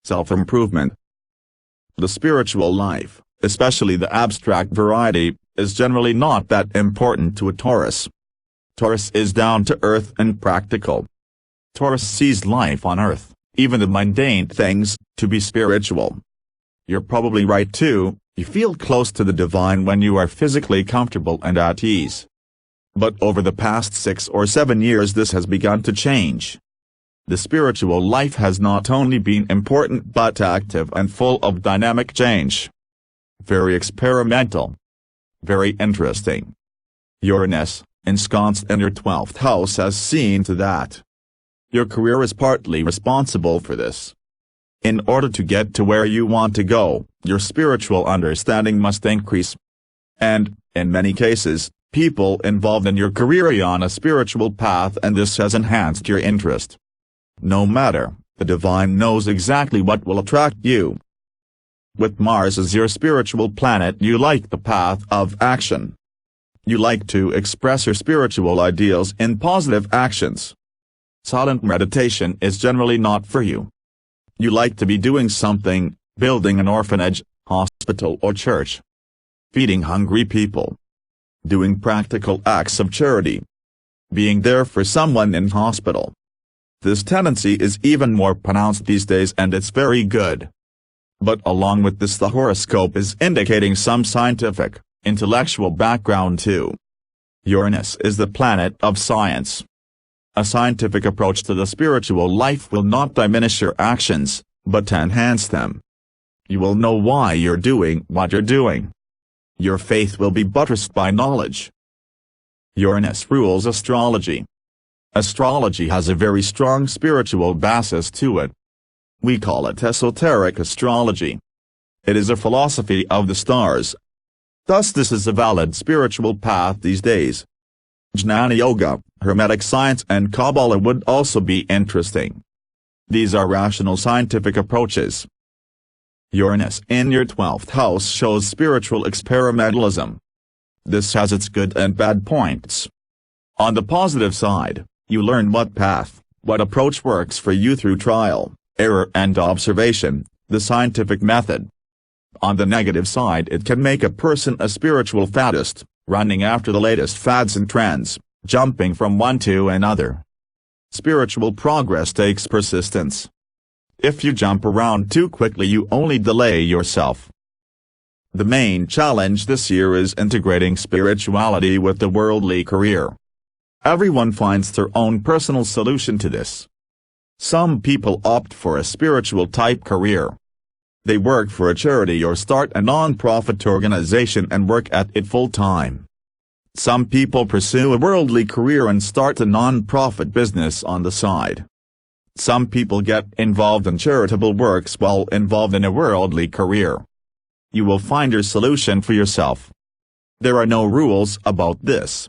self-improvement. The spiritual life, especially the abstract variety, is generally not that important to a Taurus. Taurus is down to earth and practical. Taurus sees life on earth, even the mundane things, to be spiritual. You're probably right too, you feel close to the divine when you are physically comfortable and at ease. But over the past 6 or 7 years this has begun to change. The spiritual life has not only been important but active and full of dynamic change. Very experimental. Very interesting. Uranus, ensconced in your 12th house, has seen to that. Your career is partly responsible for this. In order to get to where you want to go, your spiritual understanding must increase. And, in many cases, people involved in your career are on a spiritual path, and this has enhanced your interest. No matter, the divine knows exactly what will attract you. With Mars as your spiritual planet, you like the path of action. You like to express your spiritual ideals in positive actions. Silent meditation is generally not for you. You like to be doing something, building an orphanage, hospital or church. Feeding hungry people. Doing practical acts of charity. Being there for someone in hospital. This tendency is even more pronounced these days, and it's very good. But along with this, the horoscope is indicating some scientific, intellectual background too. Uranus is the planet of science. A scientific approach to the spiritual life will not diminish your actions, but enhance them. You will know why you're doing what you're doing. Your faith will be buttressed by knowledge. Uranus rules astrology. Astrology has a very strong spiritual basis to it. We call it esoteric astrology. It is a philosophy of the stars. Thus this is a valid spiritual path these days. Jnana Yoga, Hermetic science and Kabbalah would also be interesting. These are rational scientific approaches. Uranus in your 12th house shows spiritual experimentalism. This has its good and bad points. On the positive side, you learn what path, what approach works for you through trial, error and observation, the scientific method. On the negative side, it can make a person a spiritual faddist, running after the latest fads and trends, jumping from one to another. Spiritual progress takes persistence. If you jump around too quickly, you only delay yourself. The main challenge this year is integrating spirituality with the worldly career. Everyone finds their own personal solution to this. Some people opt for a spiritual type career. They work for a charity or start a non-profit organization and work at it full-time. Some people pursue a worldly career and start a non-profit business on the side. Some people get involved in charitable works while involved in a worldly career. You will find your solution for yourself. There are no rules about this.